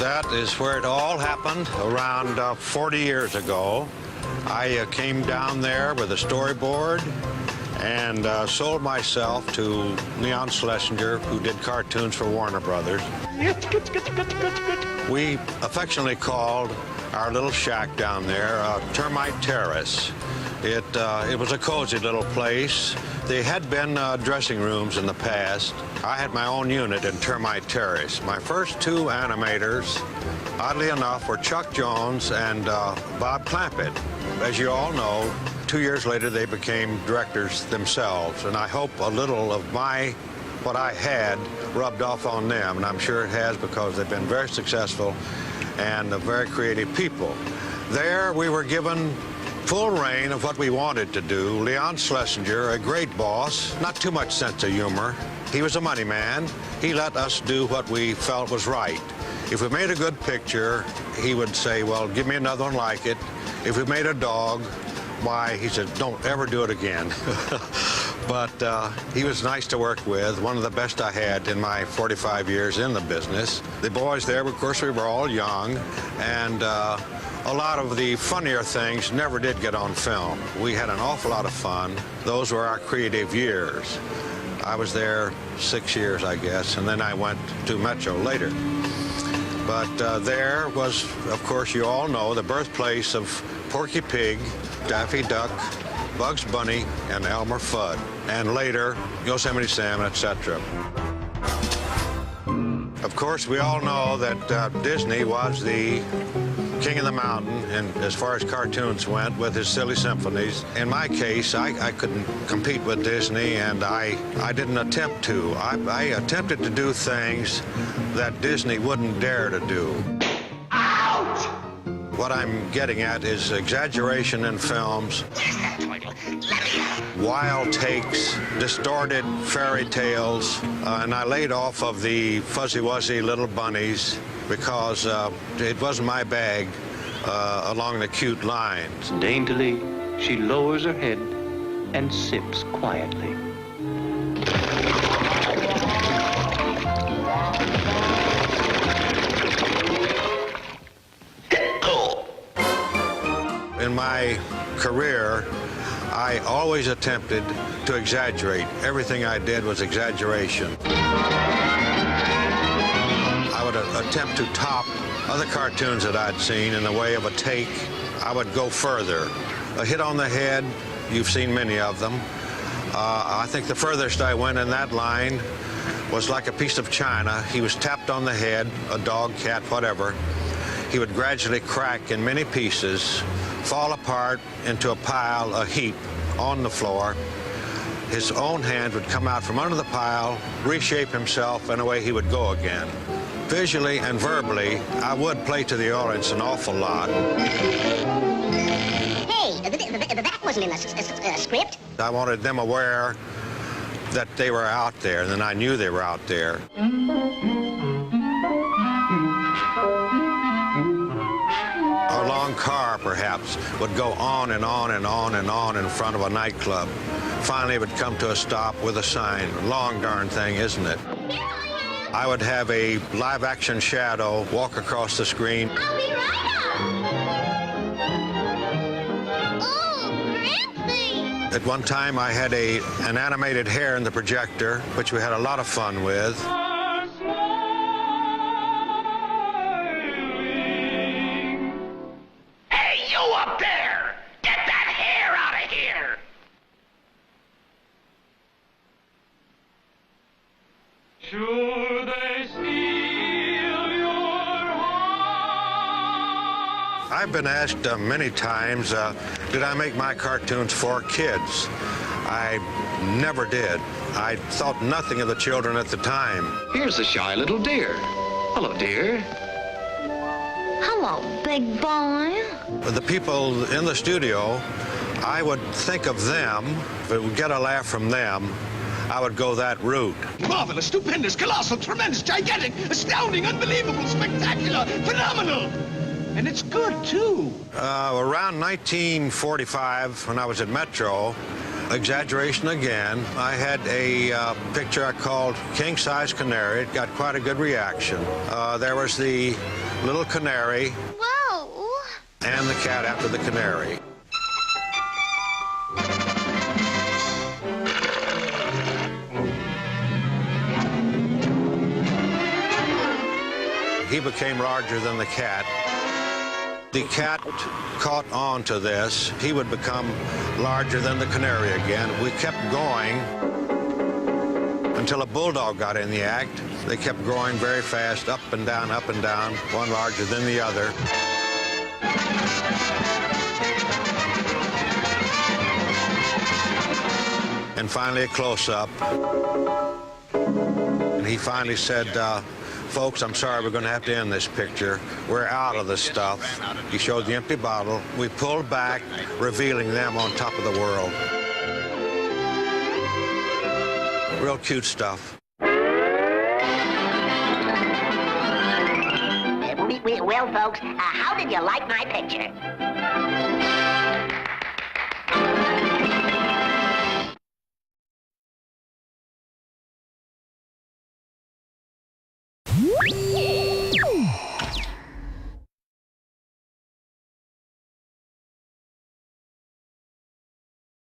That is where it all happened around 40 years ago. I came down there with a storyboard and sold myself to Leon Schlesinger, who did cartoons for Warner Brothers. We affectionately called our little shack down there Termite Terrace. It was a cozy little place. They had been dressing rooms in the past. I had my own unit in Termite Terrace. My first two animators, oddly enough, were Chuck Jones and Bob Clampett. As you all know, 2 years later, they became directors themselves, and I hope a little of what I had rubbed off on them, and I'm sure it has because they've been very successful and very creative people. There, we were given full reign of what we wanted to do. Leon Schlesinger, a great boss, not too much sense of humor. He was a money man. He let us do what we felt was right. If we made a good picture, he would say, well, give me another one like it. If we made a dog, why, he said, don't ever do it again. But he was nice to work with, one of the best I had in my 45 years in the business. The boys there, of course, we were all young, and a lot of the funnier things never did get on film. We had an awful lot of fun. Those were our creative years. I was there 6 years, I guess, and then I went to Metro later. But there was, of course, you all know, the birthplace of Porky Pig, Daffy Duck, Bugs Bunny, and Elmer Fudd, and later, Yosemite Sam, etc. Of course, we all know that Disney was the king of the mountain, and as far as cartoons went, with his silly symphonies. In my case, I couldn't compete with Disney, and I didn't attempt to. I attempted to do things that Disney wouldn't dare to do. Ouch! What I'm getting at is exaggeration in films, wild takes, distorted fairy tales, and I laid off of the fuzzy-wuzzy little bunnies because it wasn't my bag along the cute lines. Daintily, she lowers her head and sips quietly. In my career, I always attempted to exaggerate. Everything I did was exaggeration. I would attempt to top other cartoons that I'd seen in the way of a take. I would go further. A hit on the head, you've seen many of them. I think the furthest I went in that line was like a piece of china. He was tapped on the head, a dog, cat, whatever. He would gradually crack in many pieces, fall apart into a pile, a heap, on the floor. His own hand would come out from under the pile, reshape himself, and away he would go again. Visually and verbally, I would play to the audience an awful lot. Hey, that wasn't in the script. I wanted them aware that they were out there, and then I knew they were out there. A long car, perhaps, would go on and on and on and on in front of a nightclub. Finally, it would come to a stop with a sign. Long darn thing, isn't it? I would have a live-action shadow walk across the screen. I'll be right up. Oh, Griffy! At one time, I had an animated hare in the projector, which we had a lot of fun with. Hey, you up there! Get that hair out of here! Should they steal your heart? I've been asked many times, did I make my cartoons for kids? I never did. I thought nothing of the children at the time. Here's a shy little deer. Hello, dear. Hello, big boy. The people in the studio, I would think of them. If it would get a laugh from them, I would go that route. Marvelous, stupendous, colossal, tremendous, gigantic, astounding, unbelievable, spectacular, phenomenal! And it's good, too. Around 1945, when I was at Metro, Exaggeration again. I had a picture I called King Size Canary. It got quite a good reaction. There was the little canary. Whoa. And the cat after the canary. He became larger than the cat. The cat caught on to this. He would become larger than the canary again. We kept going until a bulldog got in the act. They kept growing very fast, up and down, one larger than the other. And finally a close-up. And he finally said, folks, I'm sorry, we're going to have to end this picture. We're out of the stuff. He showed the empty bottle. We pulled back, revealing them on top of the world. Real cute stuff. Well, folks, how did you like my picture?